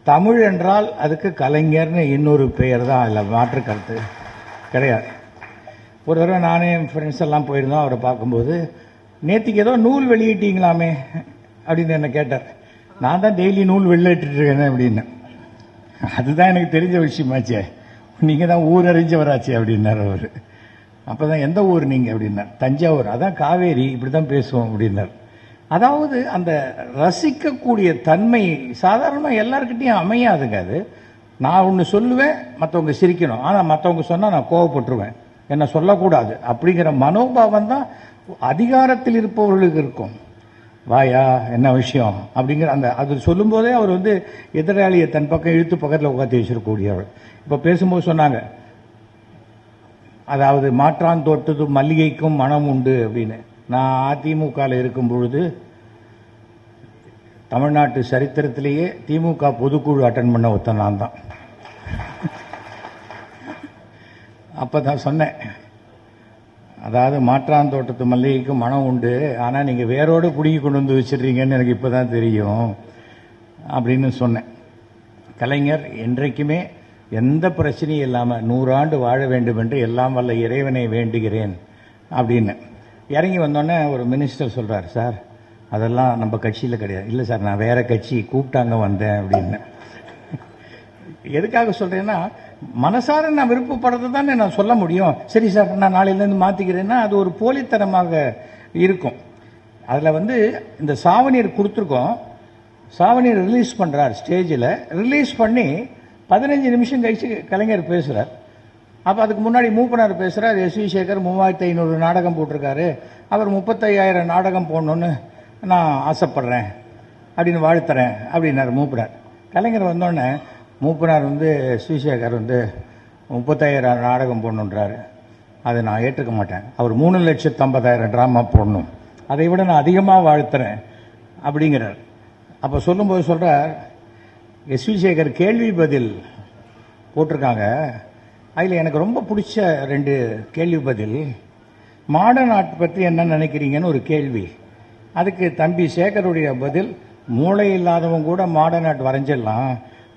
தமிழ் என்றால் அதுக்கு கலைஞர்னு இன்னொரு பெயர் தான், அதில் மாற்று கருத்து கிடையாது. ஒரு தடவை நானே என் ஃப்ரெண்ட்ஸ் எல்லாம் போயிருந்தோம். அவரை பார்க்கும்போது, நேற்றுக்கு ஏதோ நூல் வெளியிட்டீங்களாமே அப்படின்னு என்ன கேட்டார். நான் தான் டெய்லி நூல் வெளியிட்டு இருக்கேன் அப்படின்னு. அதுதான் எனக்கு தெரிஞ்ச விஷயமாச்சே, நீங்கள் தான் ஊர் அறிஞ்சவராச்சே அப்படின்னார் அவர். அப்போ தான் எந்த ஊர் நீங்கள் அப்படின்னார். தஞ்சாவூர். அதான் காவேரி, இப்படி தான் பேசுவோம் அப்படின்னார். அதாவது அந்த ரசிக்கக்கூடிய தன்மை சாதாரணமாக எல்லாருக்கிட்டையும் அமையாதுங்க. அது நான் ஒன்று சொல்லுவேன், மற்றவங்க சிரிக்கணும். ஆனால் மற்றவங்க சொன்னால் நான் கோவப்பட்டுருவேன், என்ன சொல்லக்கூடாது அப்படிங்கிற மனோபாவம் தான் அதிகாரத்தில் இருப்பவர்களுக்கு இருக்கும். வாயா என்ன விஷயம் அப்படிங்கிற அந்த அது சொல்லும்போதே அவர் வந்து எதிராளியை தன் பக்கம் இழுத்து பக்கத்தில் உட்காந்து வச்சிருக்கக்கூடியவர். இப்போ பேசும்போது சொன்னாங்க, அதாவது மாற்றான் தொட்டது மல்லிகைக்கும் மனம் உண்டு அப்படின்னு. நான் அதிமுகவில் இருக்கும் பொழுது தமிழ்நாட்டு சரித்திரத்திலேயே திமுக பொதுக்குழு அட்டன் பண்ண ஒருத்தன் நான் தான். அப்போ தான் சொன்னேன், அதாவது மாற்றான் தோட்டத்து மல்லிகைக்கு மனம் உண்டு, ஆனால் நீங்கள் வேரோடு பிடுங்கி கொண்டு வந்து வச்சிடுறீங்கன்னு எனக்கு இப்போ தான் தெரியும் அப்படின்னு சொன்னேன். கலைஞர் என்றைக்குமே எந்த பிரச்சனையும் இல்லாமல் 100 ஆண்டு வாழ வேண்டும் என்று எல்லாம் வல்ல இறைவனை வேண்டுகிறேன் அப்படின்னு. இறங்கி வந்தோடனே ஒரு மினிஸ்டர் சொல்கிறார், சார் அதெல்லாம் நம்ம கட்சியில் கிடையாது. இல்லை சார், நான் வேற கட்சி கூப்பிட்டாங்க வந்தேன் அப்படின்னு. எதுக்காக சொல்கிறேன்னா, மனசார நான் விருப்பப்படுறது தானே நான் சொல்ல முடியும். சரி சார், நான் நாளையிலேருந்து மாற்றிக்கிறேன்னா அது ஒரு போலித்தனமாக இருக்கும். அதில் வந்து இந்த சாவணீர் கொடுத்துருக்கோம். சாவணீர் ரிலீஸ் பண்ணுறார், ஸ்டேஜில் ரிலீஸ் பண்ணி 15 நிமிஷம் கழிச்சு கலைஞர் பேசுகிறார். அப்போ அதுக்கு முன்னாடி மூப்பனார் பேசுகிறார். எஸ்.வி. சேகர் 3500 நாடகம் போட்டிருக்காரு, அவர் 35,000 நாடகம் போடணுன்னு நான் ஆசைப்படுறேன் அப்படின்னு வாழ்த்துறேன் அப்படின்னார் மூப்பனார். கலைஞர் வந்தோடனே மூப்பனார் வந்து எஸ்.வி. சேகர் வந்து 35,000 நாடகம் போடணுன்றாரு, அதை நான் ஏற்றுக்க மாட்டேன். அவர் 3,50,000 ட்ராமா போடணும், அதை விட நான் அதிகமாக வாழ்த்துறேன் அப்படிங்கிறார். அப்போ சொல்லும்போது சொல்கிறார், எஸ்.வி. சேகர் கேள்வி பதில் போட்டிருக்காங்க, அதில் எனக்கு ரொம்ப பிடிச்ச 2 கேள்வி பதில். மாடர்ன் ஆர்ட் பற்றி என்ன நினைக்கிறீங்கன்னு ஒரு கேள்வி, அதுக்கு தம்பி சேகருடைய பதில், மூளை இல்லாதவங்க கூட மாடர்ன் ஆர்ட் வரைஞ்சிடலாம்,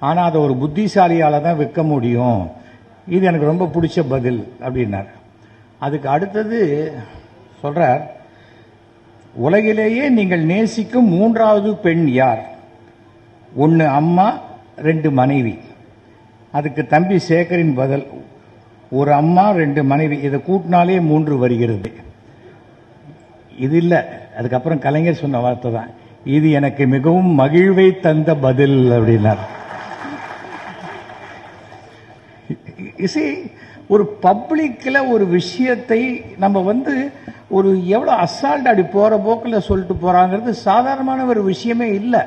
ஆனால் அதை ஒரு புத்திசாலியால் தான் விற்க முடியும், இது எனக்கு ரொம்ப பிடிச்ச பதில் அப்படின்னார். அதுக்கு அடுத்தது சொல்கிறார், உலகிலேயே நீங்கள் நேசிக்கும் 3வது பெண் யார்? 1 அம்மா, 2 மனைவி. அதுக்கு தம்பி சேகரின் பதில், ஒரு அம்மா 2 மனைவி, இதை கூட்டினாலே 3 வருகிறது. இது இல்லை. அதுக்கப்புறம் கலைஞர் சொன்ன வார்த்தை தான், இது எனக்கு மிகவும் மகிழ்வை தந்த பதில் அப்படின்னார். ஒரு பப்ளிக்கில் ஒரு விஷயத்தை நம்ம வந்து ஒரு எவ்வளோ அசால்ட் அப்படி போகிற போக்கில் சொல்லிட்டு போகிறாங்கிறது சாதாரணமான ஒரு விஷயமே இல்லை.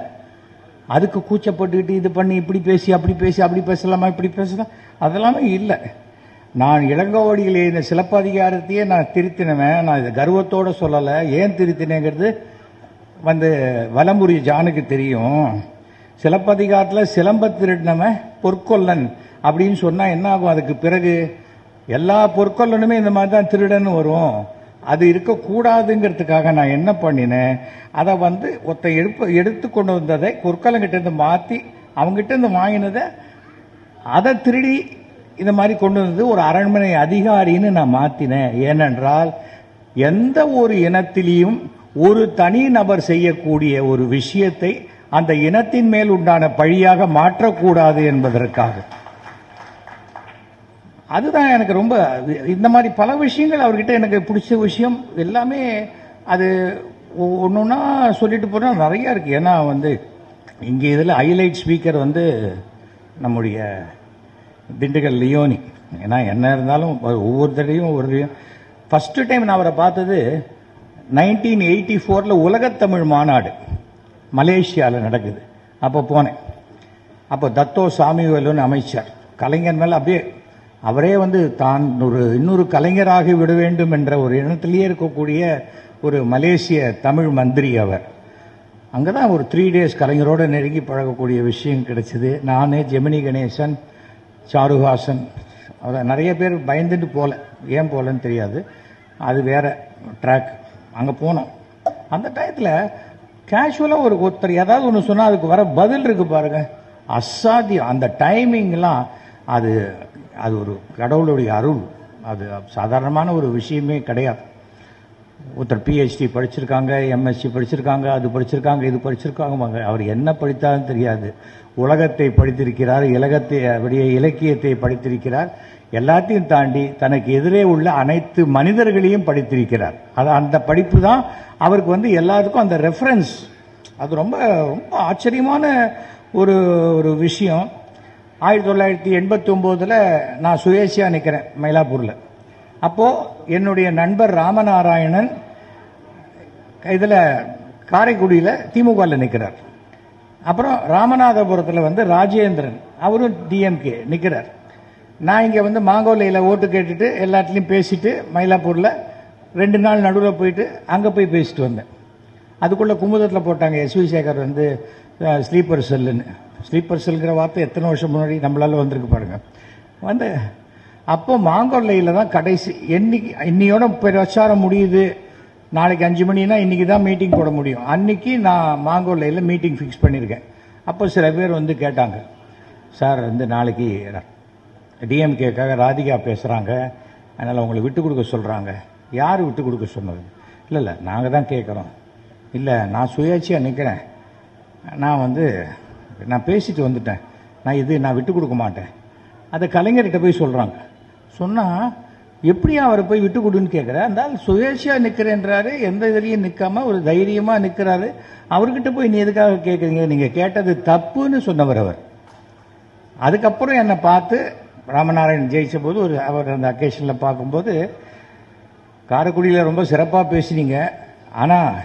அதுக்கு கூச்சப்பட்டுக்கிட்டு இது பண்ணி இப்படி பேசி அப்படி பேசி அப்படி பேசலாமா இப்படி பேசலாம் அதெல்லாமே இல்லை. நான் இளங்கோவடிகள் இந்த சிலப்பதிகாரத்தையே நான் திருத்தினவன். நான் இதை கர்வத்தோடு சொல்லலை. ஏன் திருத்தினேங்கிறது வந்து வலம்புரி ஜானுக்கு தெரியும். சிலப்பதிகாரத்தில் சிலம்ப திருடினவன் பொற்கொல்லன் அப்படின்னு சொன்னால் என்ன ஆகும்? அதுக்கு பிறகு எல்லா பொற்கொல்லனுமே இந்த மாதிரி தான் திருடன்னு வரும். அது இருக்கக்கூடாதுங்கிறதுக்காக நான் என்ன பண்ணினேன், அதை வந்து எடுத்து கொண்டு வந்ததை பொற்கொல்லங்கிட்டேருந்து மாற்றி அவங்ககிட்ட வாங்கினதை அதை திருடி இந்த மாதிரி கொண்டு வந்தது ஒரு அரண்மனை அதிகாரின்னு நான் மாற்றினேன். ஏனென்றால் எந்த ஒரு இனத்திலையும் ஒரு தனி நபர் செய்யக்கூடிய ஒரு விஷயத்தை அந்த இனத்தின் மேல் உண்டான பழியாக மாற்றக்கூடாது என்பதற்காக. அதுதான் எனக்கு ரொம்ப, இந்த மாதிரி பல விஷயங்கள் அவர்கிட்ட எனக்கு பிடிச்ச விஷயம் எல்லாமே. அது ஒன்றுன்னா சொல்லிட்டு போனால் நிறையா இருக்குது. ஏன்னா வந்து இங்கே இதில் ஹைலைட் ஸ்பீக்கர் வந்து நம்முடைய திண்டுக்கல் லியோனி. ஏன்னா என்ன இருந்தாலும் ஒவ்வொரு தடையும் ஒரு ஃபஸ்ட்டு டைம் நான் அவரை பார்த்தது 1984 உலகத்தமிழ் மாநாடு மலேசியாவில் நடக்குது. அப்போ போனேன். அப்போ தத்தோ சாமிவேலுன்னு அமைச்சர் கலைஞர் மேலே அப்படியே அவரே வந்து தான் இன்னொரு கலைஞராகி விட வேண்டும் என்ற ஒரு எண்ணத்திலேயே இருக்கக்கூடிய ஒரு மலேசிய தமிழ் மந்திரி அவர். அங்கே தான் ஒரு 3 days கலைஞரோடு நெருங்கி பழகக்கூடிய விஷயம் கிடைச்சிது. நான், ஜெமினி கணேசன், சாருஹாசன், அவர் நிறைய பேர் பயந்துட்டு போகல. ஏன் போகலன்னு தெரியாது, அது வேற ட்ராக். அங்கே போனோம். அந்த டயத்தில் கேஷுவலாக ஒருத்தர் ஏதாவது ஒன்று சொன்னால் அதுக்கு வர பதில் இருக்கு பாருங்க, அசாத்தியம். அந்த டைமிங்லாம் அது அது ஒரு கடவுளுடைய அருள். அது சாதாரணமான ஒரு விஷயமே கிடையாது. ஒருத்தர் பிஹெச்டி படிச்சிருக்காங்க, எம்எஸ்சி படிச்சிருக்காங்க, அது படிச்சிருக்காங்க, இது படிச்சிருக்காங்க. அவர் என்ன படித்தாலும் தெரியாது. உலகத்தை படித்திருக்கிறார், இலக்கியத்தை படித்திருக்கிறார். எல்லாத்தையும் தாண்டி தனக்கு எதிரே உள்ள அனைத்து மனிதர்களையும் படித்திருக்கிறார். அது அந்த படிப்பு தான் அவருக்கு வந்து எல்லாத்துக்கும் அந்த ரெஃபரன்ஸ். அது ரொம்ப ரொம்ப ஆச்சரியமான ஒரு ஒரு விஷயம். 1989 நான் சுயேட்சையாக நிற்கிறேன் மயிலாப்பூரில். அப்போது என்னுடைய நண்பர் ராமநாராயணன் இதில் காரைக்குடியில் திமுகவில் நிற்கிறார். அப்புறம் ராமநாதபுரத்தில் வந்து ராஜேந்திரன், அவரும் டிஎம்கே நிற்கிறார். நான் இங்கே வந்து மாங்கோலையில் ஓட்டு கேட்டுட்டு எல்லாத்துலேயும் பேசிட்டு மயிலாப்பூரில் 2 நாள் நடுவில் போயிட்டு அங்கே போய் பேசிட்டு வந்தேன். அதுக்குள்ளே குமுதத்தில் போட்டாங்க எஸ்வி சேகர் வந்து ஸ்லீப்பர் செல்லுன்னு. ஸ்லீப்பர் செல்கிற வார்த்தை எத்தனை வருஷம் முன்னாடி நம்மளால வந்திருக்கு பாருங்க. வந்து அப்போ மாங்கொல்லையில் தான் கடைசி இன்னையோட பிரச்சாரம் முடியுது. நாளைக்கு 5 மணினா இன்னைக்கு தான் மீட்டிங் போட முடியும். அன்னைக்கு நான் மாங்கொல்லையில் மீட்டிங் ஃபிக்ஸ் பண்ணியிருக்கேன். அப்போ சில பேர் வந்து கேட்டாங்க, சார் வந்து நாளைக்கு டிஎம்கேக்காக ராதிகா பேசுகிறாங்க, அதனால் உங்களை விட்டு கொடுக்க சொல்கிறாங்க. யார் விட்டு கொடுக்க சொன்னது? இல்லை நாங்கள் தான் கேட்குறோம். இல்லை நான் சுயேட்சையாக நிற்கிறேன், நான் பேசிட்டு வந்துட்டேன், நான் விட்டு கொடுக்க மாட்டேன். அதை கலைஞர்கிட்ட போய் சொல்கிறாங்க. சொன்னால் எப்படியா அவரை போய் விட்டு கொடுன்னு கேட்குற? அந்த சுயேட்சையாக நிற்கிறேன்றாரு, எந்த இதுலையும் நிற்காம ஒரு தைரியமாக நிற்கிறாரு. அவர்கிட்ட போய் நீ எதுக்காக கேட்குறீங்க? நீங்கள் கேட்டது தப்புன்னு சொன்னவர் அவர். அதுக்கப்புறம் என்னை பார்த்து ராமநாராயணன் ஜெயிச்ச போது அவர் அந்த அக்கேஷனில் பார்க்கும்போது, காரைக்குடியில் ரொம்ப சிறப்பாக பேசினீங்க, ஆனால்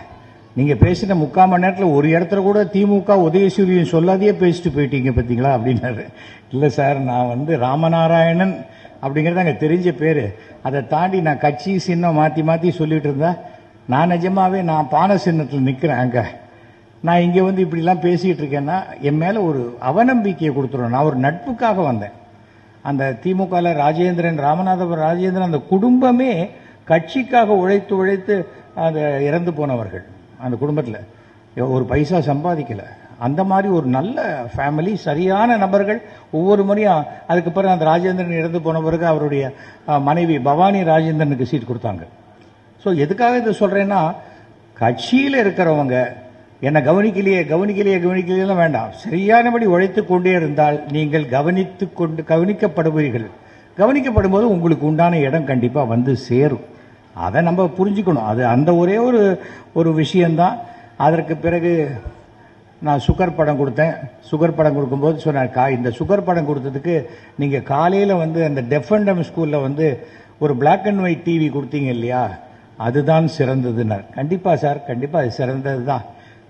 நீங்கள் பேசின 3/4 மணி நேரத்தில் ஒரு இடத்துல கூட திமுக உதயசூரியன் சொல்லாதையே பேசிட்டு போயிட்டீங்க பார்த்தீங்களா அப்படின்னாரு. இல்லை சார், நான் வந்து ராமநாராயணன் அப்படிங்கிறது அங்கே தெரிஞ்ச பேர். அதை தாண்டி நான் கட்சி சின்னம் மாற்றி மாற்றி சொல்லிட்டு இருந்தா, நான் நிஜமாவே நான் பானை சின்னத்தில் நிற்கிறேன். அங்கே நான் இங்கே வந்து இப்படிலாம் பேசிகிட்டு இருக்கேன்னா என் மேலே ஒரு அவநம்பிக்கையை கொடுத்துருவேன். நான் ஒரு நட்புக்காக வந்தேன். அந்த திமுகவில் ராமநாதபுரம் ராஜேந்திரன் அந்த குடும்பமே கட்சிக்காக உழைத்து அந்த இறந்து போனவர்கள். அந்த குடும்பத்தில் ஒரு பைசா சம்பாதிக்கலை. அந்த மாதிரி ஒரு நல்ல ஃபேமிலி, சரியான நபர்கள். ஒவ்வொரு முறையும் அதுக்கு பிறகு அந்த ராஜேந்திரன் இறந்து போன பிறகு அவருடைய மனைவி பவானி ராஜேந்திரனுக்கு சீட் கொடுத்தாங்க. ஸோ எதுக்காக இதை சொல்கிறேன்னா, கட்சியில் இருக்கிறவங்க என்னை கவனிக்கலையே வேண்டாம். சரியானபடி உழைத்து கொண்டே இருந்தால் நீங்கள் கவனிக்கப்படுவீர்கள். கவனிக்கப்படும் போது உங்களுக்கு உண்டான இடம் கண்டிப்பாக வந்து சேரும். அதை நம்ம புரிஞ்சுக்கணும். அது அந்த ஒரே ஒரு விஷயந்தான். அதற்கு பிறகு நான் சுகர் படம் கொடுத்தேன். சுகர் படம் கொடுக்கும்போது சொன்னார், இந்த சுகர் படம் கொடுத்ததுக்கு நீங்கள் காலையில் வந்து அந்த டெஃப் அண்ட் டம்ப் ஸ்கூலில் வந்து ஒரு பிளாக் அண்ட் ஒயிட் டிவி கொடுத்தீங்க இல்லையா, அதுதான் சிறந்ததுன்னார். கண்டிப்பாக சார், கண்டிப்பாக அது சிறந்தது தான்.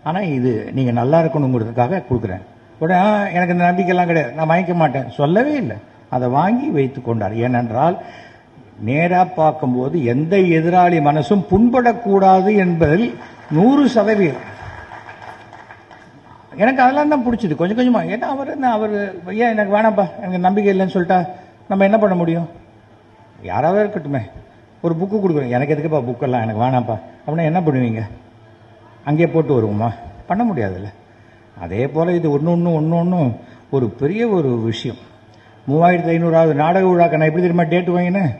ஆனால் இது நீங்கள் நல்லா இருக்கணுங்கிறதுக்காக கொடுக்குறேன். உடனே எனக்கு இந்த நம்பிக்கைலாம் கிடையாது, நான் வாங்கிக்க மாட்டேன் சொல்லவே இல்லை. அதை வாங்கி வைத்து கொண்டார். ஏனென்றால் நேராக பார்க்கும்போது எந்த எதிராளி மனசும் புண்படக்கூடாது என்பதில் 100%. எனக்கு அதெல்லாம் தான் பிடிச்சது கொஞ்சம் கொஞ்சமாக. ஏன்னா அவர் ஏன் எனக்கு வேணாம்ப்பா, எனக்கு நம்பிக்கை இல்லைன்னு சொல்லிட்டா நம்ம என்ன பண்ண முடியும்? யாராவது இருக்கட்டுமே, ஒரு புக்கு கொடுக்குறேன், எனக்கு எதுக்குப்பா புக்கெல்லாம், எனக்கு வேணாம்ப்பா அப்படின்னா என்ன பண்ணுவீங்க? அங்கேயே போட்டு வருவோமா? பண்ண முடியாதுல்ல. அதே போல் இது ஒன்று ஒரு பெரிய ஒரு விஷயம். 3500வது நாடக விழாக்க நான் எப்படி தெரியுமா டேட் வாங்கினேன்?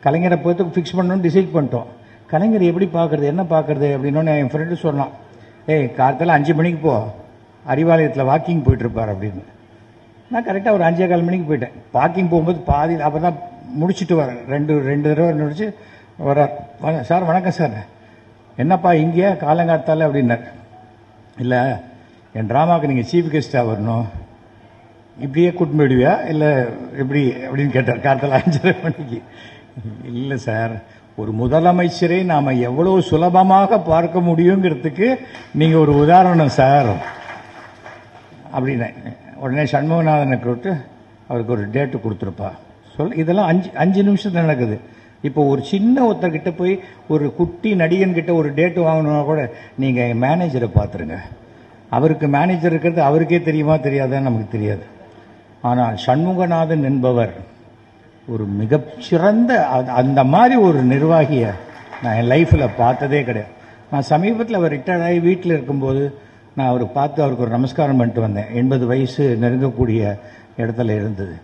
கலைஞரை போய்த்து ஃபிக்ஸ் பண்ணணும்னு டிசைட் பண்ணிட்டோம். கலைஞர் எப்படி பார்க்குறது, என்ன பார்க்குறது அப்படின்னு என் ஃப்ரெண்டு சொன்னான். காலத்தில் 5 மணிக்கு போ, அறிவாலயத்தில் வாக்கிங் போயிட்டுருப்பார் அப்படின்னு. நான் கரெக்டாக ஒரு 5:15 மணிக்கு போயிட்டேன். வாக்கிங் போகும்போது பாதி அப்போ தான் முடிச்சுட்டு வரேன். ரெண்டு தடவை முடிச்சு வர்றார். சார் வணக்கம் சார், என்னப்பா இங்கே காலங்காத்தால் அப்படின்னார். இல்லை, என் ட்ராமாவுக்கு நீங்கள் சீஃப் கெஸ்ட்டாக வரணும், இப்படியே கூட்டு போயிடுவியா இல்லை எப்படி அப்படின்னு கேட்டார் காலத்தில் 5:30 மணிக்கு. இல்லை சார், ஒரு முதலமைச்சரை நாம் எவ்வளோ சுலபமாக பார்க்க முடியுங்கிறதுக்கு நீங்கள் ஒரு உதாரணம் சார் அப்படின்னேன். உடனே சண்முகநாதனை கூப்பிட்டு அவருக்கு ஒரு டேட்டு கொடுத்துருப்பா இதெல்லாம் 5 நிமிஷத்தில் நடக்குது. இப்போ ஒரு சின்ன ஒருத்தர்கிட்ட போய் ஒரு குட்டி நடிகன்கிட்ட ஒரு டேட்டு வாங்கணுன்னா கூட நீங்கள் மேனேஜரை பார்த்துருங்க. அவருக்கு மேனேஜர் இருக்கிறது அவருக்கே தெரியுமா தெரியாதான்னு நமக்கு தெரியாது. ஆனால் சண்முகநாதன் என்பவர் ஒரு மிகச்சிறந்த அந்த மாதிரி ஒரு நிர்வாகியை நான் என் லைஃப்பில் பார்த்ததே கிடையாது. நான் சமீபத்தில் அவர் ரிட்டையர்ட் ஆகி வீட்டில் இருக்கும்போது நான் அவரை பார்த்து அவருக்கு ஒரு நமஸ்காரம் பண்ணிட்டு வந்தேன். 80 வயசு நெருங்கக்கூடிய இடத்துல இருந்தது.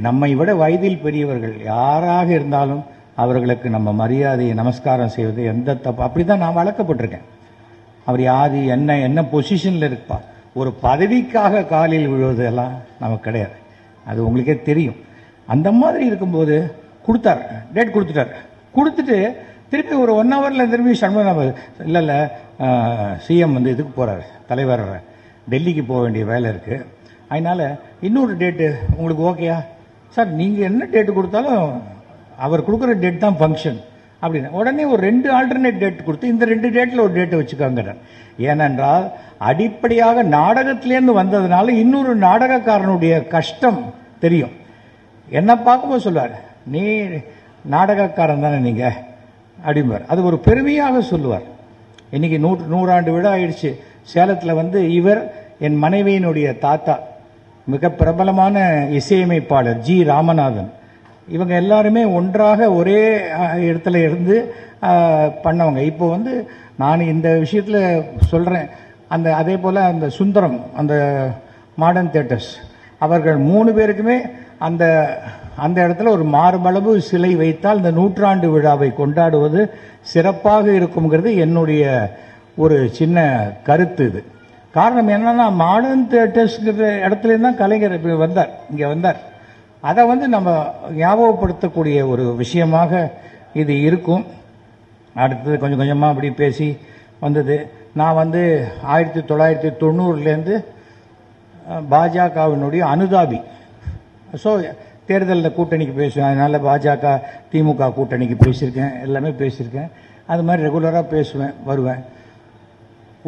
நம்மை விட வயதில் பெரியவர்கள் யாராக இருந்தாலும் அவர்களுக்கு நம்ம மரியாதையை நமஸ்காரம் செய்வது எந்த தப்பு, அப்படிதான் நான் வளர்க்கப்பட்டிருக்கேன். அவர் யாரு என்ன பொசிஷன்ல இருப்பா, ஒரு பதவிக்காக காலில் விழுவதெல்லாம் நமக்கு கிடையாது. அது உங்களுக்கே தெரியும். அந்த மாதிரி இருக்கும்போது கொடுத்தார், டேட் கொடுத்துட்டார். கொடுத்துட்டு திருப்பி ஒரு 1 ஹவர்ல திரும்பி சண்முகம் இல்லை சிஎம் வந்து இதுக்கு போறாரு, தலைவர் டெல்லிக்கு போக வேண்டிய வேலை இருக்கு, அதனால இன்னொரு டேட்டு உங்களுக்கு ஓகேயா சார்? நீங்க என்ன டேட்டு கொடுத்தாலும் அவர் கொடுக்குற டேட் தான் ஃபங்க்ஷன் அப்படின்னு உடனே ஒரு 2 ஆல்டர்னேட் டேட் கொடுத்து இந்த 2 டேட்ல ஒரு டேட்டை வச்சுக்காங்க. ஏனென்றால் அடிப்படையாக நாடகத்திலேருந்து வந்ததுனால இன்னொரு நாடகக்காரனுடைய கஷ்டம் தெரியும். என்ன பார்க்கும்போது சொல்லுவார், நீ நாடகக்காரன் தானே நீங்க அப்படிம்பார். அது ஒரு பெருமையாக சொல்லுவார். இன்னைக்கு 100 ஆண்டு விழா ஆயிடுச்சு. சேலத்தில் வந்து இவர் என் மனைவியினுடைய தாத்தா, மிக பிரபலமான இசையமைப்பாளர் ஜி ராமநாதன், இவங்க எல்லாருமே ஒன்றாக ஒரே இடத்துல இருந்து பண்ணவங்க. இப்போ வந்து நான் இந்த விஷயத்தில் சொல்றேன், அதே போல அந்த சுந்தரம், அந்த மாடர்ன் தியேட்டர்ஸ், அவர்கள் 3 பேருக்குமே அந்த இடத்துல ஒரு மார்பளவு சிலை வைத்தால் இந்த 100ஆண்டு விழாவை கொண்டாடுவது சிறப்பாக இருக்குங்கிறது என்னுடைய ஒரு சின்ன கருத்து. இது காரணம் என்னன்னா, மாடர்ன் தியேட்டர்ஸ்ங்கிற இடத்துல தான் கலைஞர் இங்க வந்தார். அதை வந்து நம்ம ஞாபகப்படுத்தக்கூடிய ஒரு விஷயமாக இது இருக்கும். அடுத்தது கொஞ்சம் கொஞ்சமாக அப்படி பேசி வந்தது. நான் வந்து 1990லேருந்து பாஜகவினுடைய அனுதாபி. ஸோ தேர்தலில் கூட்டணிக்கு பேசுவேன், அதனால பாஜக திமுக கூட்டணிக்கு பேசியிருக்கேன், எல்லாமே பேசியிருக்கேன். அது மாதிரி ரெகுலராக பேசுவேன், வருவேன்.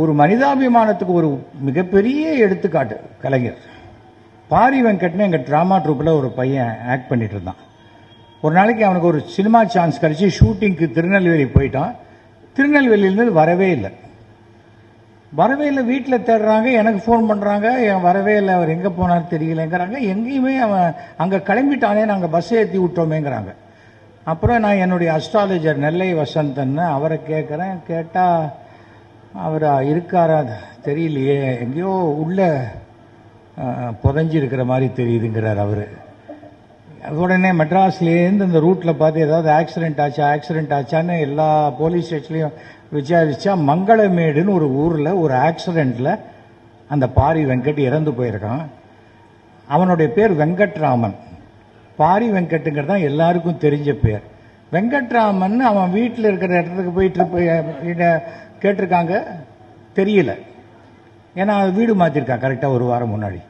ஒரு மனிதாபிமானத்துக்கு ஒரு மிகப்பெரிய எடுத்துக்காட்டு கலைஞர். பாரி வெங்கட்னு எங்கள் ட்ராமா ட்ரூப்பில் ஒரு பையன் ஆக்ட் பண்ணிட்டு இருந்தான். ஒரு நாளைக்கு அவனுக்கு ஒரு சினிமா சான்ஸ் கிடைச்சி ஷூட்டிங்க்கு திருநெல்வேலி போயிட்டான். திருநெல்வேலியிலேருந்து வரவே இல்லை. வீட்டில் தேடுறாங்க, எனக்கு ஃபோன் பண்ணுறாங்க, வரவே இல்லை, அவர் எங்கே போனார் தெரியலங்கிறாங்க. எங்கேயுமே அவன் அங்கே கிளம்பிட்டானே, நாங்கள் பஸ் ஏற்றி விட்டோமேங்கிறாங்க. அப்புறம் நான் என்னுடைய அஸ்ட்ராலஜர் நெல்லை வசந்தன் அவரை கேட்குறேன். கேட்டால் அவர் இருக்காரா தெரியலையே, எங்கேயோ உள்ள புதஞ்சி இருக்கிற மாதிரி தெரியுதுங்கிறார் அவர். உடனே மெட்ராஸ்லேருந்து இந்த ரூட்டில் பார்த்து ஏதாவது ஆக்சிடென்ட் ஆச்சான்னு எல்லா போலீஸ் ஸ்டேஷன்லையும் விசாரிச்சா மங்களமேடுன்னு ஒரு ஊரில் ஒரு ஆக்சிடென்ட்ல அந்த பாரி வெங்கட் இறந்து போயிருக்கான். அவனுடைய பேர் வெங்கட்ராமன். பாரி வெங்கட்டுங்கிறது தான் எல்லாருக்கும் தெரிஞ்ச பேர். வெங்கட்ராமன் அவன் வீட்டில் இருக்கிற இடத்துக்கு போயிட்டு கேட்டிருக்காங்க, தெரியல. ஏன்னா வீடு மாற்றிருக்கான் கரெக்டாக 1 வாரம் முன்னாடி.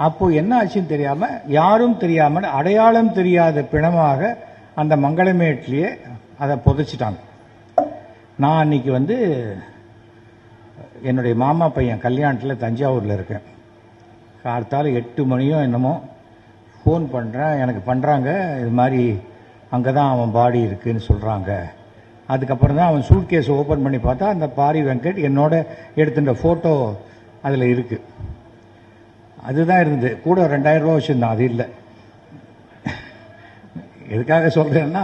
அப்போ என்ன ஆச்சுன்னு தெரியாம, யாரும் தெரியாமல் அடையாளம் தெரியாத பிணமாக அந்த மங்களமேட்லேயே அதை புதைச்சிட்டாங்க. நான் அன்னைக்கு வந்து என்னுடைய மாமா பையன் கல்யாணத்தில் தஞ்சாவூரில் இருக்கேன். கார்த்தால 8 மணியோ என்னமோ ஃபோன் பண்ணுறேன், எனக்கு பண்ணுறாங்க, இது மாதிரி அங்கே தான் அவன் பாடி இருக்குன்னு சொல்கிறாங்க. அதுக்கப்புறம் தான் அவன் சூட் கேஸ் ஓப்பன் பண்ணி பார்த்தா அந்த பாரி வெங்கட் என்னோட எடுத்துட்ட ஃபோட்டோ அதில் இருக்குது. அதுதான் இருந்தது. கூட 2000 ரூபா வச்சுருந்தான், அது இல்லை. எதுக்காக சொல்கிறேன்னா,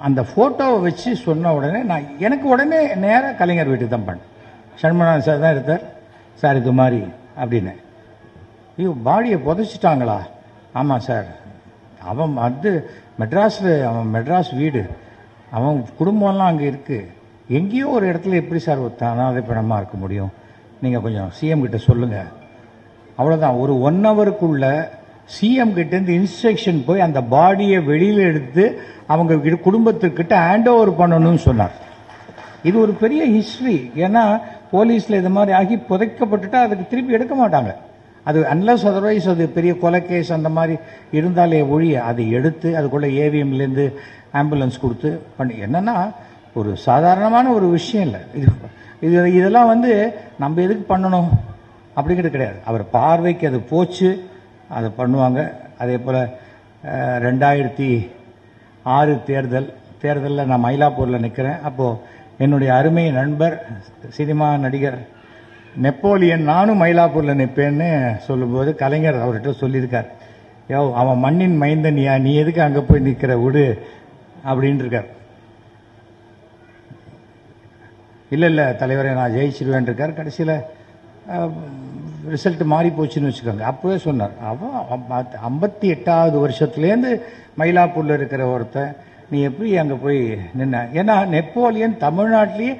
அந்த ஃபோட்டோவை வச்சு சொன்ன உடனே எனக்கு உடனே நேராக கலைஞர் வீட்டுக்கு தான் பண்ணேன். சண்முகநாதன் சார் தான் எடுத்தார். சார் இது மாதிரி அப்படின்னு. ஐயோ, பாடியை புதைச்சிட்டாங்களா? ஆமாம் சார். அவன் அவன் மெட்ராஸ் வீடு, அவன் குடும்பம்லாம் அங்கே இருக்குது. எங்கேயோ ஒரு இடத்துல எப்படி சார் ஒரு அனாதை பிணமாக இருக்க முடியும்? நீங்கள் கொஞ்சம் சிஎம் கிட்ட சொல்லுங்கள். அவ்வளோதான். ஒரு 1 ஹவருக்குள்ள சிஎம் கிட்டேருந்து இன்ஸ்ட்ரக்ஷன் போய் அந்த பாடியை வெளியில் எடுத்து அவங்க குடும்பத்துக்கிட்ட ஹேண்ட் ஓவர் பண்ணணும்னு சொன்னார். இது ஒரு பெரிய ஹிஸ்டரி. ஏன்னா போலீஸில் இது மாதிரி ஆகி புதைக்கப்பட்டுட்டா அதுக்கு திருப்பி எடுக்க மாட்டாங்க. அது அன்லஸ் அதர்வைஸ் அது பெரிய கொலை கேஸ் அந்த மாதிரி இருந்தாலே ஒழிய அதை எடுத்து அதுக்குள்ள ஏவிஎம்லேருந்து ஆம்புலன்ஸ் கொடுத்து பண்ணி, என்னன்னா ஒரு சாதாரணமான ஒரு விஷயம் இல்லை இது. இதெல்லாம் வந்து நம்ம எதுக்கு பண்ணணும் அப்படிங்கிறது கிடையாது. அவர் பார்வைக்கு அது போச்சு, அதை பண்ணுவாங்க. அதே போல் 2006 தேர்தலில் நான் மயிலாப்பூரில் நிற்கிறேன். அப்போது என்னுடைய அருமை நண்பர் சினிமா நடிகர் நெப்போலியன் நானும் மயிலாப்பூரில் நிற்பேன்னு சொல்லும்போது கலைஞர் அவர்கிட்ட சொல்லியிருக்கார், அவன் மண்ணின் மைந்தனியா, நீ எதுக்கு அங்கே போய் நிற்கிற விடு அப்படின்னு இருக்கார். இல்லை தலைவரை நான் ஜெயிச்சிருவேன் இருக்கார். கடைசியில் ரிசல்ட் மாறி போச்சுன்னு வச்சுக்கோங்க. அப்போவே சொன்னார், அவன் 58வது வருஷத்துலேருந்து மயிலாப்பூரில் இருக்கிற ஒருத்தன் நீ எப்படி அங்கே போய் நின்ன? ஏன்னா நெப்போலியன் தமிழ்நாட்டிலேயே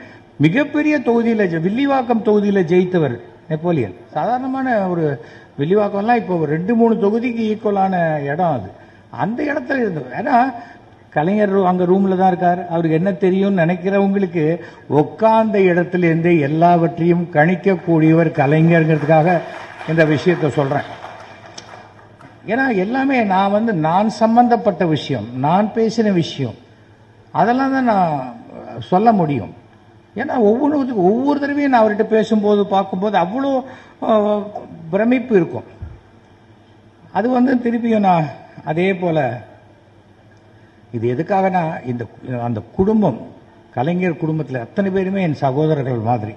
மிகப்பெரிய தொகுதியில் வில்லிவாக்கம் தொகுதியில் ஜெயித்தவர் நெப்போலியன். சாதாரணமான ஒரு வில்லிவாக்கம்லாம் இப்போ 2-3 தொகுதிக்கு ஈக்குவலான இடம் அது. அந்த இடத்துல இருந்தவர். ஏன்னா கலைஞர் அங்கே ரூமில் தான் இருக்கார். அவருக்கு என்ன தெரியும்னு நினைக்கிறவங்களுக்கு உட்கார்ந்த இடத்துல இருந்தே எல்லாவற்றையும் கணிக்கக்கூடியவர் கலைஞருங்கிறதுக்காக இந்த விஷயத்தை சொல்கிறேன். ஏன்னா எல்லாமே நான் சம்பந்தப்பட்ட விஷயம், நான் பேசின விஷயம், அதெல்லாம் தான் நான் சொல்ல முடியும். ஏன்னா ஒவ்வொரு தடவையும் நான் அவர்கிட்ட பேசும்போது பார்க்கும்போது அவ்வளோ பிரமிப்பு இருக்கும். அது திருப்பியும் நான் அதே போல் இது எதுக்காகனா அந்த குடும்பம், கலைஞர் குடும்பத்தில் அத்தனை பேருமே என் சகோதரர்கள் மாதிரி.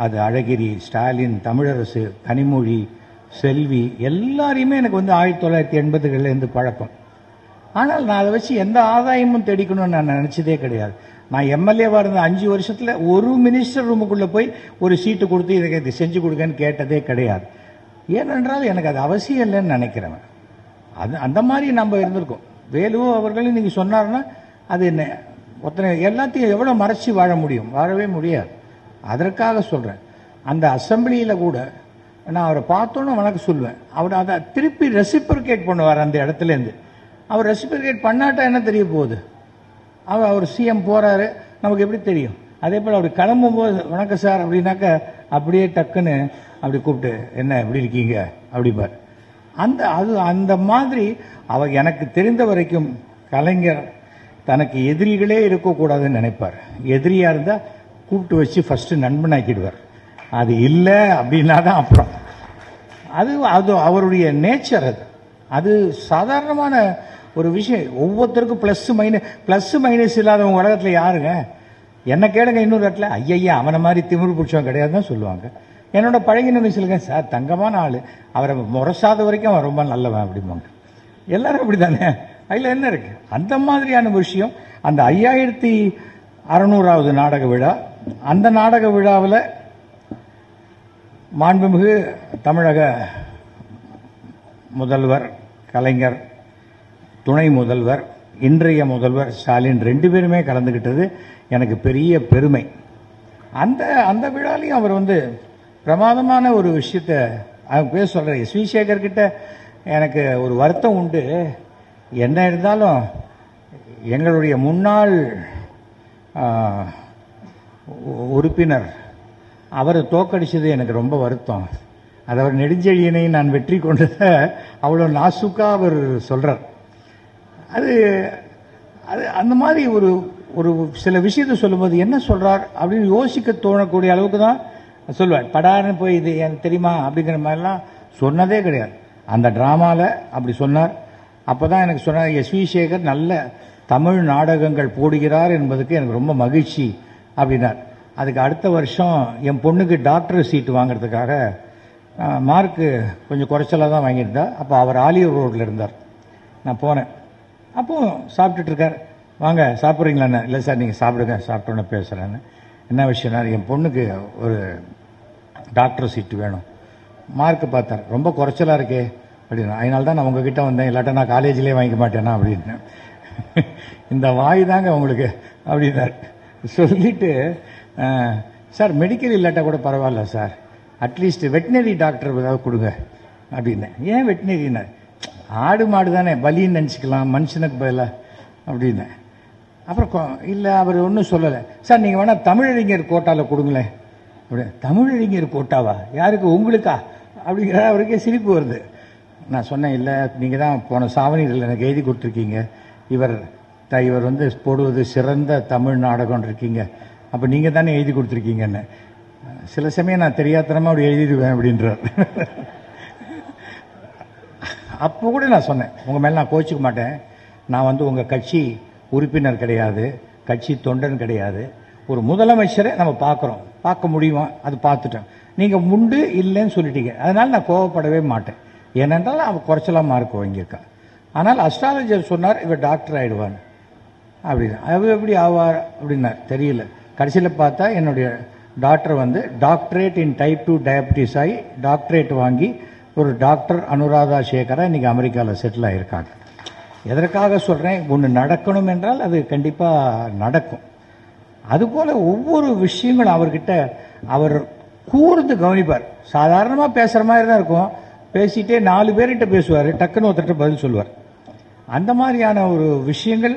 அது அழகிரி, ஸ்டாலின், தமிழரசு, கனிமொழி, செல்வி எல்லாரையுமே எனக்கு 1980களிலேருந்து பழக்கம். ஆனால் நான் அதை வச்சு எந்த ஆதாயமும் தேடிக்கணும்னு நான் நினச்சதே கிடையாது. நான் எம்எல்ஏவாக இருந்த 5 வருஷத்தில் ஒரு மினிஸ்டர் ரூமுக்குள்ளே போய் ஒரு சீட்டு கொடுத்து இதை செஞ்சு கொடுங்கன்னு கேட்டதே கிடையாது. ஏனென்றால் எனக்கு அது அவசியம் இல்லைன்னு நினைக்கிறேன். அந்த மாதிரி நம்ம இருந்திருக்கோம். வேலுவோ அவர்களும் நீங்கள் சொன்னார்னா அது என்ன ஒருத்தனை எல்லாத்தையும் எவ்வளோ மறைச்சி வாழ முடியும்? வாழவே முடியாது. அதற்காக சொல்கிறேன். அந்த அசம்பிளியில் கூட நான் அவரை பார்த்தோன்னு வணக்கம் சொல்லுவேன். அவர் அதை திருப்பி ரெசிப்ரிகேட் பண்ணுவார் அந்த இடத்துலேருந்து. அவர் ரெசிப்ரிகேட் பண்ணாட்டா என்ன தெரிய போகுது? அவர் சிஎம் போகிறாரு, நமக்கு எப்படி தெரியும்? அதே போல் அவர் கிளம்பும்போது வணக்கம் சார் அப்படின்னாக்க அப்படியே டக்குன்னு அப்படி கூப்பிட்டு என்ன எப்படி இருக்கீங்க அப்படிப்பார். அந்த மாதிரி அவர் எனக்கு தெரிந்த வரைக்கும் கலைஞர் தனக்கு எதிரிகளே இருக்கக்கூடாதுன்னு நினைப்பார். எதிரியாக இருந்தால் கூப்பிட்டு வச்சு ஃபஸ்ட்டு நண்பனாக்கிடுவார். அது இல்லை அப்படின்னா தான் அப்புறம் அது அவருடைய நேச்சர். அது சாதாரணமான ஒரு விஷயம். ஒவ்வொருத்தருக்கும் ப்ளஸ் மைனஸ் இல்லாதவங்க உலகத்தில் யாருங்க? என்ன கேளுங்க இன்னொரு இடத்துல, ஐயா அவனை மாதிரி திமிரு பிடிச்சவன் கிடையாதுன்னு சொல்லுவாங்க. என்னோட பழகின சொல்லுங்க சார் தங்கமான ஆள், அவரை முரசாத வரைக்கும் அவன் ரொம்ப நல்லவன் அப்படிம்பாங்க. எல்லாரும் அப்படி தானே, அதில் என்ன இருக்கு? அந்த மாதிரியான விஷயம். அந்த 5600வது நாடக விழா, அந்த நாடக விழாவில் மாண்புமிகு தமிழக முதல்வர் கலைஞர், துணை முதல்வர், இன்றைய முதல்வர் ஸ்டாலின் 2 பேருமே கலந்துக்கிட்டது எனக்கு பெரிய பெருமை. அந்த விழாலையும் அவர் பிரமாதமான ஒரு விஷயத்தை அவங்க பேச சொல்கிறார். எஸ் வி சேகர் கிட்ட எனக்கு ஒரு வருத்தம் உண்டு. என்ன இருந்தாலும் எங்களுடைய முன்னாள் உறுப்பினர் அவரை தோக்கடிச்சது எனக்கு ரொம்ப வருத்தம். அது அவர் நெடுஞ்செழியனை நான் வெற்றி கொண்டதை அவ்வளோ நாசுக்கா அவர் சொல்கிறார். அது அந்த மாதிரி ஒரு சில விஷயத்தை சொல்லும்போது என்ன சொல்கிறார் அப்படின்னு யோசிக்க தோணக்கூடிய அளவுக்கு தான் சொல்லுவார். படாருன்னு போய் இது எனக்கு தெரியுமா அப்படிங்கிற மாதிரிலாம் சொன்னதே கிடையாது. அந்த ட்ராமாவில் அப்படி சொன்னார். அப்போ தான் எனக்கு சொன்னார், எஸ் வி சேகர் நல்ல தமிழ் நாடகங்கள் போடுகிறார் என்பதுக்கு எனக்கு ரொம்ப மகிழ்ச்சி அப்படின்னார். அதுக்கு அடுத்த வருஷம் என் பொண்ணுக்கு டாக்டர் சீட்டு வாங்கிறதுக்காக மார்க்கு கொஞ்சம் குறைச்சலாக தான் வாங்கியிருந்தா. அப்போ அவர் ஆலியூர் ரோட்டில் இருந்தார். நான் போனேன். அப்போது சாப்பிட்டுட்ருக்கார். வாங்க சாப்பிட்றீங்களாண்ணே? இல்லை சார் நீங்கள் சாப்பிடுங்க, சாப்பிட்டோன்னே பேசுகிறேன்னு. என்ன விஷயம்னா என் பொண்ணுக்கு ஒரு டாக்டர் சீட்டு வேணும். மார்க்கு பார்த்தார், ரொம்ப குறைச்சலாக இருக்கே அப்படின்னா. அதனால தான் நான் உங்ககிட்ட வந்தேன், இல்லாட்டா நான் காலேஜ்லேயே வாங்கிக்க மாட்டேன்னா அப்படின்னு. இந்த வாய் தாங்க உங்களுக்கு அப்படின்னார். சொல்லிவிட்டு சார் மெடிக்கல் இல்லாட்டா கூட பரவாயில்ல சார், அட்லீஸ்ட் வெட்டினரி டாக்டர் ஏதாவது கொடுங்க அப்படின்னு. ஏன் வெட்டினரின்னா ஆடு மாடு தானே பலின்னு நினச்சிக்கலாம் மனுஷனுக்கு பதிலாக அப்படின்னு. அப்புறம் இல்லை அவர் ஒன்றும் சொல்லலை. சார் நீங்கள் வேணால் தமிழறிஞர் கோட்டாவில் கொடுங்களேன் அப்படி. தமிழறிஞர் கோட்டாவா? யாருக்கு? உங்களுக்கா? அப்படிங்கிற அவருக்கே சிரிப்பு வருது. நான் சொன்னேன், இல்லை நீங்கள் தான் போன சாவணியில் எனக்கு எழுதி கொடுத்துருக்கீங்க, இவர் போடுவது சிறந்த தமிழ் நாடகம் இருக்கீங்க, அப்போ நீங்கள் தானே எழுதி கொடுத்துருக்கீங்கன்னு. சில சமயம் நான் தெரியாதனமாக அப்படி எழுதிடுவேன் அப்படின்றார். அப்போ கூட நான் சொன்னேன், உங்கள் மேலே நான் கோச்சிக்க மாட்டேன், நான் உங்கள் கட்சி உறுப்பினர் கிடையாது, கட்சி தொண்டன் கிடையாது, ஒரு முதலமைச்சரை நம்ம பார்க்க முடியுமா, அது பார்த்துட்டேன், நீங்கள் முண்டு இல்லைன்னு சொல்லிட்டீங்க, அதனால் நான் கோவப்படவே மாட்டேன். ஏனென்றால் அவன் குறைச்சலாம் மார்க் வாங்கியிருக்கான். ஆனால் அஸ்ட்ராலஜர் சொன்னார் இவர் டாக்டர் ஆகிடுவான் அப்படின்னு. அவர் எப்படி ஆவார் அப்படின்னார், தெரியல. கடைசியில் பார்த்தா என்னுடைய டாக்டர் வந்து டாக்டரேட் இன் டைப் 2 டயபிட்டிஸ் ஆகி டாக்டரேட் வாங்கி ஒரு டாக்டர் அனுராதா சேகரா இன்னைக்கு அமெரிக்காவில் செட்டில் ஆகியிருக்காங்க. எதற்காக சொல்கிறேன், ஒன்று நடக்கணும் என்றால் அது கண்டிப்பாக நடக்கும். அதுபோல் ஒவ்வொரு விஷயங்களும் அவர்கிட்ட அவர் கூர்ந்து கவனிப்பார். சாதாரணமாக பேசுகிற மாதிரி தான் இருக்கும், பேசிட்டே 4 பேர்கிட்ட பேசுவார், டக்குன்னு ஒருத்தர்கிட்ட பதில் சொல்லுவார். அந்த மாதிரியான ஒரு விஷயங்கள்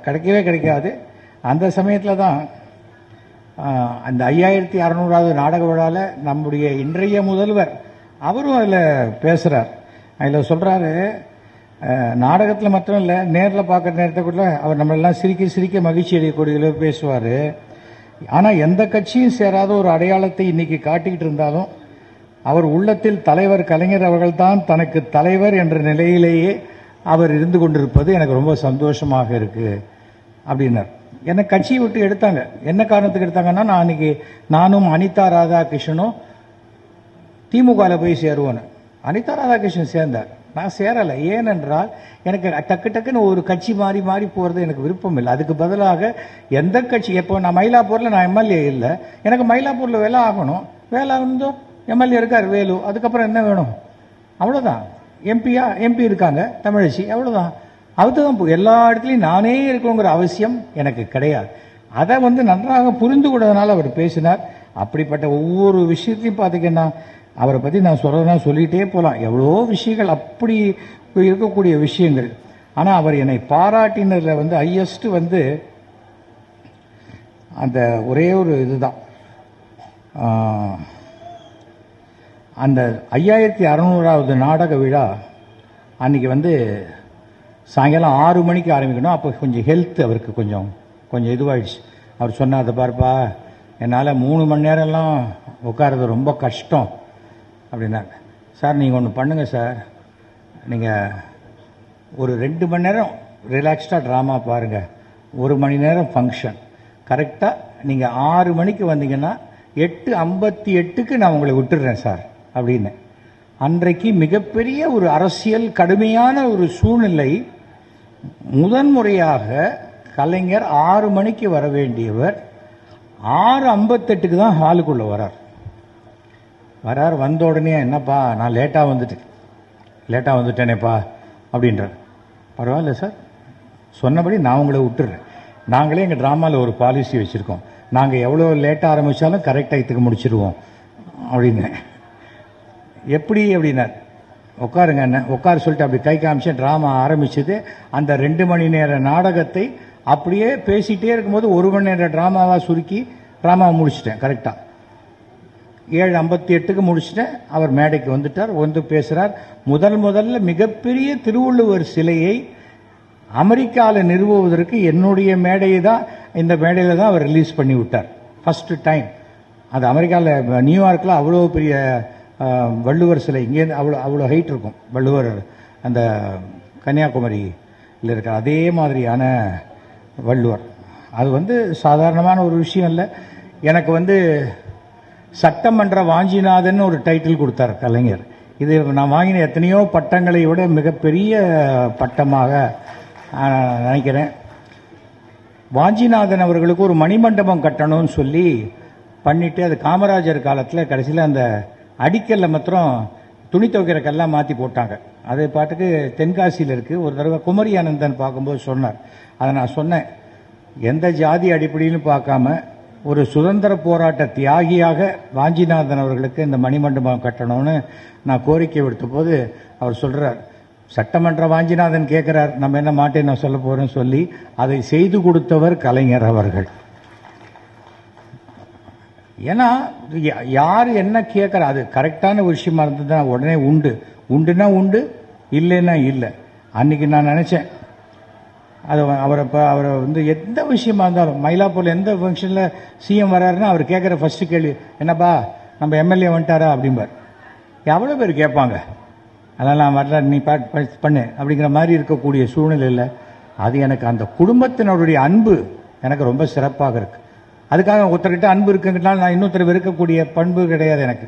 கிடைக்கவே கிடைக்காது. அந்த சமயத்தில் தான் அந்த 5600வது நாடக விழாவில் நம்முடைய இன்றைய முதல்வர் அவரும் அதில் பேசுகிறார். அதில் சொல்கிறாரு, நாடகத்தில் மட்டும் இல்லை, நேரில் பார்க்குற நேரத்தை கூட அவர் நம்மளெல்லாம் சிரிக்க சிரிக்க மகிழ்ச்சி அடையக்கூடிய பேசுவார். ஆனால் எந்த கட்சியும் சேராத ஒரு அடையாளத்தை இன்னைக்கு காட்டிக்கிட்டு இருந்தாலும் அவர் உள்ளத்தில் தலைவர் கலைஞர் அவர்கள்தான் தனக்கு தலைவர் என்ற நிலையிலேயே அவர் இருந்து கொண்டிருப்பது எனக்கு ரொம்ப சந்தோஷமாக இருக்கு அப்படின்னார். என்னை கட்சியை விட்டு எடுத்தாங்க. என்ன காரணத்துக்கு எடுத்தாங்கன்னா, நான் அன்னைக்கு நானும் அனிதா ராதாகிருஷ்ணனும் திமுகவில் போய் சேருவோன்னு. அனிதா ராதாகிருஷ்ணன் சேர்ந்தார், நான் சேரலை. ஏனென்றால் எனக்கு டக்கு டக்குன்னு ஒரு கட்சி மாறி மாறி போகிறது எனக்கு விருப்பம் இல்லை. அதுக்கு பதிலாக எந்த கட்சி, இப்போ நான் மயிலாப்பூரில் நான் எம்எல்ஏ இல்லை, எனக்கு மயிலாப்பூரில் வேலை ஆகணும். வேலை ஆகணுந்தோ எம்எல்ஏ இருக்கார் வேலு, அதுக்கப்புறம் என்ன வேணும், அவ்வளோதான். எம்பி இருக்காங்க தமிழச்சி, அவ்வளோதான். அதுதான் எல்லா இடத்துலையும் நானே இருக்கணுங்கிற அவசியம் எனக்கு கிடையாது. அதை வந்து நன்றாக புரிந்து கொண்டதுனால அவர் பேசினார். அப்படிப்பட்ட ஒவ்வொரு விஷயத்தையும் பார்த்தீங்கன்னா அவரை பற்றி நான் சொல்கிறதுனா சொல்லிகிட்டே போகலாம். எவ்வளோ விஷயங்கள் அப்படி இருக்கக்கூடிய விஷயங்கள். ஆனால் அவர் என்னை பாராட்டினதில் வந்து ஹையஸ்ட் வந்து அந்த ஒரே ஒரு இதுதான், அந்த 5600வது நாடக விழா அன்றைக்கி வந்து சாயங்காலம் 6 மணிக்கு ஆரம்பிக்கணும். அப்போ கொஞ்சம் ஹெல்த் அவருக்கு கொஞ்சம் இதுவாகிடுச்சு. அவர் சொன்னார், அதை பார்ப்பா, என்னால் 3 மணி நேரம்லாம் உட்கார்றது ரொம்ப கஷ்டம் அப்படின்னாங்க. சார் நீங்கள் ஒன்று பண்ணுங்கள் சார், நீங்கள் ஒரு 2 மணி நேரம் ரிலாக்ஸ்டாக ட்ராமா பாருங்கள், 1 மணி நேரம் ஃபங்க்ஷன். கரெக்டாக நீங்கள் 6 மணிக்கு வந்தீங்கன்னா 8:58க்கு நான் உங்களை விட்டுடுறேன் சார் அப்படின்னு. அன்றைக்கு மிகப்பெரிய ஒரு அரசியல் கடுமையான ஒரு சூழ்நிலை. முதன்முறையாக கலைஞர் 6 மணிக்கு வர வேண்டியவர் 6:58க்கு தான் ஹாலுக்குள்ளே வரார். வந்த உடனே, என்னப்பா நான் லேட்டாக வந்துட்டேனேப்பா அப்படின்றார். பரவாயில்ல சார், சொன்னபடி நான் உங்களை விட்டுறேன். நாங்களே எங்கள் ட்ராமாவில் ஒரு பாலிசி வச்சுருக்கோம், நாங்கள் எவ்வளோ லேட்டாக ஆரம்பித்தாலும் கரெக்ட் டயத்துக்கு முடிச்சிடுவோம் அப்படின்னு. எப்படி அப்படின்னார். உட்காருங்க அண்ணன், உட்கார சொல்லிட்டு அப்படி கை காமிச்சேன். ட்ராமா ஆரம்பிச்சது. அந்த 2 மணி நேர நாடகத்தை அப்படியே பேசிகிட்டே இருக்கும்போது 1 மணி நேர ட்ராமாவாக சுருக்கி ட்ராமாவை முடிச்சிட்டேன். கரெக்டாக 7:58க்கு முடிச்சிட்டேன். அவர் மேடைக்கு வந்துட்டார், வந்து பேசுகிறார். முதல்ல மிகப்பெரிய திருவள்ளுவர் சிலையை அமெரிக்காவில் நிறுவுவதற்கு என்னுடைய மேடையை தான், இந்த மேடையில் தான் அவர் ரிலீஸ் பண்ணி விட்டார் ஃபஸ்ட்டு டைம். அது அமெரிக்காவில் நியூயார்க்கில் அவ்வளோ பெரிய வள்ளுவர் சிலை, இங்கேருந்து அவ்வளோ ஹைட் இருக்கும் வள்ளுவர். அந்த கன்னியாகுமரியில் இருக்கிற அதே மாதிரியான வள்ளுவர். அது வந்து சாதாரணமான ஒரு விஷயம் இல்லை. எனக்கு வந்து சட்டமன்ற வாஞ்சிநாதன் ஒரு டைட்டில் கொடுத்தார் கலைஞர். இது நான் வாங்கின எத்தனையோ பட்டங்களை விட மிகப்பெரிய பட்டமாக நினைக்கிறேன். வாஞ்சிநாதன் அவர்களுக்கு ஒரு மணிமண்டபம் கட்டணும்னு சொல்லி பண்ணிட்டு, அது காமராஜர் காலத்தில் கடைசியில் அந்த அடிக்கல்ல மாத்திரம் துணி துவைக்கிற கல்லாம் மாற்றி போட்டாங்க. அது பாட்டுக்கு தென்காசியில் இருக்குது. ஒரு தடவை குமரி ஆனந்தன் பார்க்கும்போது சொன்னார். அதை நான் சொன்னேன், எந்த ஜாதி அடிப்படையிலும் பார்க்காம ஒரு சுதந்திர போராட்ட தியாகியாக வாஞ்சிநாதன் அவர்களுக்கு இந்த மணிமண்டபம் கட்டணும்னு நான் கோரிக்கை விடுத்த போது அவர் சொல்கிறார், சட்டமன்ற வாஞ்சிநாதன் கேட்குறார், நம்ம என்ன மாட்டேன் நான் சொல்ல போகிறேன்னு சொல்லி அதை செய்து கொடுத்தவர் கலைஞர் அவர்கள். ஏன்னா யார் என்ன கேட்குற, அது கரெக்டான விஷயமா இருந்ததுன்னா உடனே உண்டுன்னா உண்டு, இல்லைன்னா இல்லை. அன்னைக்கு நான் நினச்சேன், அது அவரை வந்து எந்த விஷயமா இருந்தாலும், மயிலாப்பூரில் எந்த ஃபங்க்ஷனில் சிஎம் வர்றாருன்னா அவர் கேட்குற ஃபர்ஸ்ட் கேள்வி, என்னப்பா நம்ம எம்எல்ஏ வந்துட்டாரா அப்படிம்பார். எவ்வளோ பேர் கேட்பாங்க, அதெல்லாம் வரல நீ பண்ணு அப்படிங்கிற மாதிரி இருக்கக்கூடிய சூழ்நிலையில் அது எனக்கு அந்த குடும்பத்தினருடைய அன்பு எனக்கு ரொம்ப சிறப்பாக இருக்கு. அதுக்காக ஒருத்தர்கிட்ட அன்பு இருக்குங்கிறனால நான் இன்னொருத்தர் இருக்கக்கூடிய பண்பு கிடையாது எனக்கு.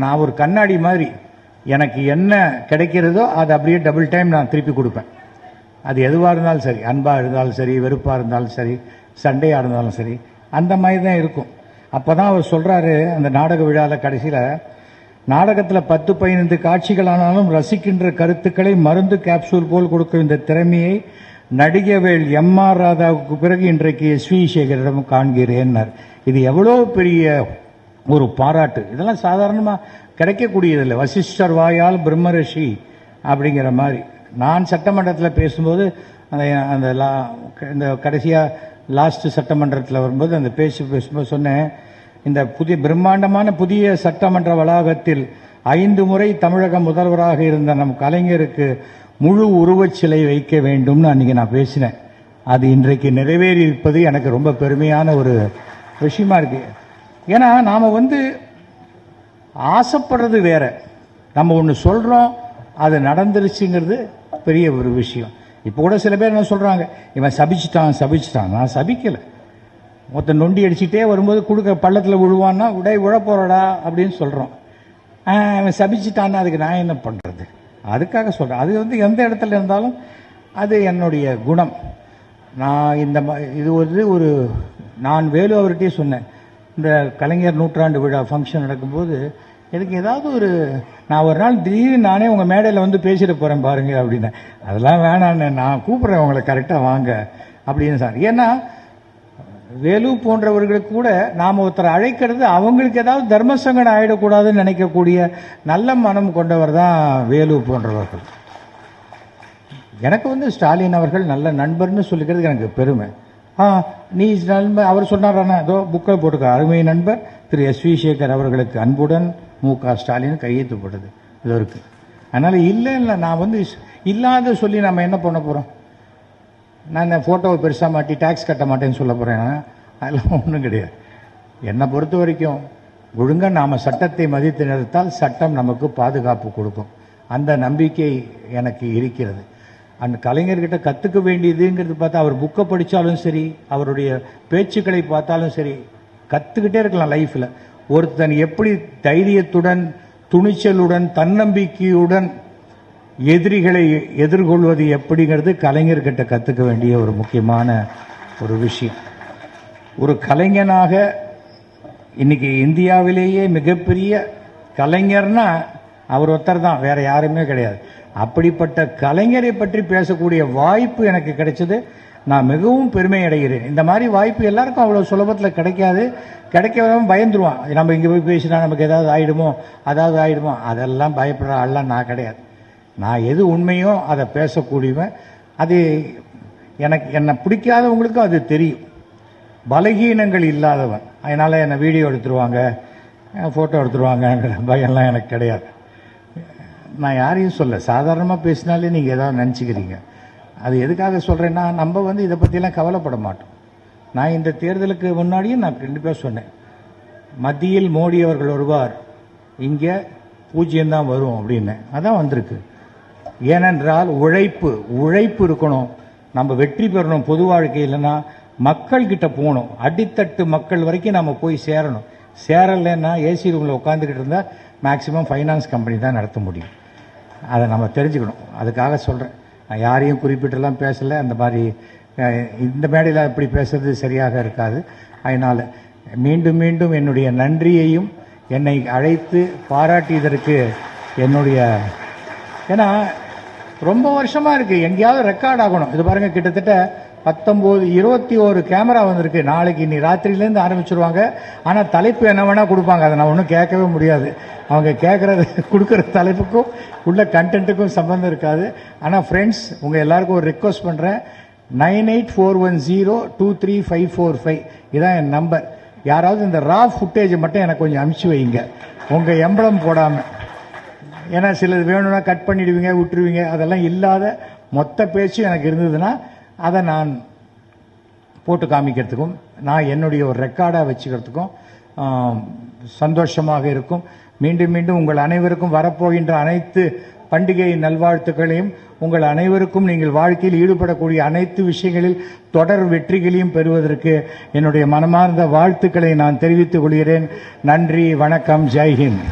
நான் ஒரு கண்ணாடி மாதிரி, எனக்கு என்ன கிடைக்கிறதோ அதை அப்படியே டபுள் டைம் நான் திருப்பி கொடுப்பேன். அது எதுவாக இருந்தாலும் சரி, அன்பாக இருந்தாலும் சரி, வெறுப்பாக இருந்தாலும் சரி, சண்டையாக இருந்தாலும் சரி, அந்த மாதிரி தான் இருக்கும். அப்பதான் அவர் சொல்றாரு அந்த நாடக விழாவில் கடைசியில், நாடகத்தில் 10-15 காட்சிகளானாலும் ரசிக்கின்ற கருத்துக்களை மருந்து கேப்சூல் போல் கொடுக்கும் இந்த திறமையை நடிகவேள் எம்.ஆர். ராதாவுக்கு பிறகு இன்றைக்கு எஸ்.வி. சேகரிடம் காண்கிறேன்னார். இது எவ்வளோ பெரிய ஒரு பாராட்டு. இதெல்லாம் சாதாரணமாக கிடைக்கக்கூடியதில்லை. வசிஷ்டர் வாயால் பிரம்மரிஷி அப்படிங்கிற மாதிரி. நான் சட்டமன்றத்தில் பேசும்போது அந்த இந்த கடைசியாக லாஸ்ட் சட்டமன்றத்தில் வரும்போது அந்த பேசும்போது சொன்னேன், இந்த புதிய பிரம்மாண்டமான புதிய சட்டமன்ற வளாகத்தில் 5 முறை தமிழக முதல்வராக இருந்த நம் கலைஞருக்கு முழு உருவச் சிலை வைக்க வேண்டும்னு அன்றைக்கி நான் பேசினேன். அது இன்றைக்கு நிறைவேறி இருப்பது எனக்கு ரொம்ப பெருமையான ஒரு விஷயமா இருக்கு. ஏன்னா நாம் ஆசைப்படுறது வேற, நம்ம ஒன்று சொல்கிறோம் அது நடந்துருச்சுங்கிறது பெரிய ஒரு விஷயம். இப்போ கூட சில பேர் என்ன சொல்கிறாங்க, இவன் சபிச்சிட்டான். நான் சபிக்கலை. மொத்த நொண்டி அடிச்சுட்டே வரும்போது கொடுக்க பள்ளத்தில் விழுவான்னா விழ போறடா அப்படின்னு சொல்கிறோம். அவன் சபிச்சிட்டான்னா அதுக்கு நான் என்ன பண்ணுறது? அதுக்காக சொல்கிறேன். அது எந்த இடத்துல இருந்தாலும் அது என்னுடைய குணம். நான் இது ஒரு நான் வேலு அவர்கிட்டயே சொன்னேன், இந்த கலைஞர் நூற்றாண்டு விழா ஃபங்க்ஷன் நடக்கும்போது எனக்கு ஏதாவது நான் ஒரு நாள் திடீர்னு நானே உங்கள் மேடையில் பேசிட்டு போகிறேன் பாருங்க அப்படின்னு. அதெல்லாம் வேணான்னு, நான் கூப்பிட்றேன் உங்களை கரெக்டாக வாங்க அப்படின்னு சார். ஏன்னா வேலு போன்றவர்களுக்கு கூட நாம் ஒருத்தரை அழைக்கிறது அவங்களுக்கு ஏதாவது தர்மசங்கடம் ஆகிடக்கூடாதுன்னு நினைக்கக்கூடிய நல்ல மனம் கொண்டவர் தான் வேலு போன்றவர்கள். எனக்கு ஸ்டாலின் அவர்கள் நல்ல நண்பர்னு சொல்லிக்கிறது எனக்கு பெருமை. நீ நண்பர் அவர் சொன்னாரானா, ஏதோ புக்கில் போட்டுக்க, அருமை நண்பர் திரு எஸ்.வி. சேகர் அவர்களுக்கு அன்புடன் மு.க. ஸ்டாலின் கையெழுத்து போட்டது இது இருக்கு. அதனால இல்லை நான் இல்லாத சொல்லி நம்ம என்ன பண்ண போகிறோம்? நான் ஃபோட்டோவை பெருசாக மாட்டி டேக்ஸ் கட்ட மாட்டேன்னு சொல்ல போகிறேன். அதெல்லாம் ஒன்றும் கிடையாது. என்னை பொறுத்த வரைக்கும் ஒழுங்காக நாம் சட்டத்தை மதித்து நிறுத்தால் சட்டம் நமக்கு பாதுகாப்பு கொடுக்கும். அந்த நம்பிக்கை எனக்கு இருக்கிறது. அந்த கலைஞர்கிட்ட கற்றுக்க வேண்டியதுங்கிறது பார்த்தா, அவர் புக்கை படித்தாலும் சரி, அவருடைய பேச்சுக்களை பார்த்தாலும் சரி, கற்றுக்கிட்டே இருக்கலாம் லைஃப்பில். ஒருத்தன் எப்படி தைரியத்துடன், துணிச்சலுடன், தன்னம்பிக்கையுடன் எதிரிகளை எதிர்கொள்வது எப்படிங்கிறது கலைஞர்கிட்ட கற்றுக்க வேண்டிய ஒரு முக்கியமான ஒரு விஷயம். ஒரு கலைஞனாக இன்னைக்கு இந்தியாவிலேயே மிகப்பெரிய கலைஞர்னா அவர் ஒருத்தர் தான், வேற யாருமே கிடையாது. அப்படிப்பட்ட கலைஞரை பற்றி பேசக்கூடிய வாய்ப்பு எனக்கு கிடைச்சது. நான் மிகவும் பெருமை அடைகிறேன். இந்த மாதிரி வாய்ப்பு எல்லாருக்கும் அவ்வளோ சுலபத்தில் கிடைக்காது. கிடைக்காம பயந்துருவான், நம்ம இங்கே போய் பேசினா நமக்கு ஏதாவது ஆயிடுமோ அதெல்லாம் பயப்படுற ஆள்லாம் நான் கிடையாது. நான் எது உண்மையோ அதை பேசக்கூடியவன். அது என்னை பிடிக்காதவங்களுக்கும் அது தெரியும். பலகீனங்கள் இல்லாதவன். அதனால் என்னை வீடியோ எடுத்துருவாங்க, ஃபோட்டோ எடுத்துருவாங்கங்கிற பயம்லாம் எனக்கு கிடையாது. நான் யாரையும் சொல்ல, சாதாரணமாக பேசினாலே நீங்கள் ஏதாவது நினச்சிக்கிறீங்க. அது எதுக்காக சொல்கிறேன்னா, நம்ம இதை பற்றிலாம் கவலைப்பட மாட்டோம். நான் இந்த தேர்தலுக்கு முன்னாடியும் நான் கண்டிப்பாக சொன்னேன், மத்தியில் மோடி அவர்கள் வருவார், இங்கே 0 தான் வரும் அப்படின்னு. அதான் வந்திருக்கு. ஏனென்றால் உழைப்பு இருக்கணும். நம்ம வெற்றி பெறணும். பொது வாழ்க்கை இல்லைன்னா மக்கள்கிட்ட போகணும். அடித்தட்டு மக்கள் வரைக்கும் நம்ம போய் சேரணும். சேரலைன்னா ஏசி ரூமில் உட்காந்துக்கிட்டு இருந்தால் மேக்சிமம் ஃபைனான்ஸ் கம்பெனி தான் நடத்த முடியும். அதை நம்ம தெரிஞ்சுக்கணும். அதுக்காக சொல்கிறேன். நான் யாரையும் குறிப்பிட்டுலாம் பேசலை. அந்த மாதிரி இந்த மேடையில் இப்படி பேசுறது சரியாக இருக்காது. அதனால் மீண்டும் மீண்டும் என்னுடைய நன்றியையும், என்னை அழைத்து பாராட்டியதற்கு என்னுடைய, ஏன்னா ரொம்ப வருஷமாக இருக்குது, எங்கேயாவது ரெக்கார்ட் ஆகணும். இது பாருங்கள், கிட்டத்தட்ட 21 கேமரா வந்திருக்கு. நாளைக்கு இன்னி ராத்திரியிலேருந்து ஆரம்பிச்சிருவாங்க. ஆனால் தலைப்பு என்ன வேணால் கொடுப்பாங்க, அதை நான் ஒன்றும் கேட்கவே முடியாது. அவங்க கொடுக்குற தலைப்புக்கும் உள்ள கண்டென்ட்டுக்கும் சம்பந்தம் இருக்காது. ஆனால் ஃப்ரெண்ட்ஸ், உங்கள் எல்லாருக்கும் ஒரு ரிக்வஸ்ட் பண்ணுறேன். 9841023545 இதான் என் நம்பர். யாராவது இந்த ரா ஃபுட்டேஜை மட்டும் எனக்கு கொஞ்சம் அனுப்பிச்சி வைங்க, உங்கள் எம்பளம் போடாமல். ஏன்னா சிலது வேணும்னா கட் பண்ணிடுவீங்க, விட்டுருவீங்க. அதெல்லாம் இல்லாத மொத்த பேச்சு எனக்கு இருந்ததுன்னா அதை நான் போட்டு காமிக்கிறதுக்கும், நான் என்னுடைய ஒரு ரெக்கார்டாக வச்சுக்கிறதுக்கும் சந்தோஷமாக இருக்கும். மீண்டும் மீண்டும் உங்கள் அனைவருக்கும் வரப்போகின்ற அனைத்து பண்டிகை நல்வாழ்த்துக்களையும், உங்கள் அனைவருக்கும் நீங்கள் வாழ்க்கையில் ஈடுபடக்கூடிய அனைத்து விஷயங்களில் தொடர் வெற்றிகளையும் பெறுவதற்கு என்னுடைய மனமார்ந்த வாழ்த்துக்களை நான் தெரிவித்துக் கொள்கிறேன். நன்றி, வணக்கம், ஜெய்ஹிந்த்.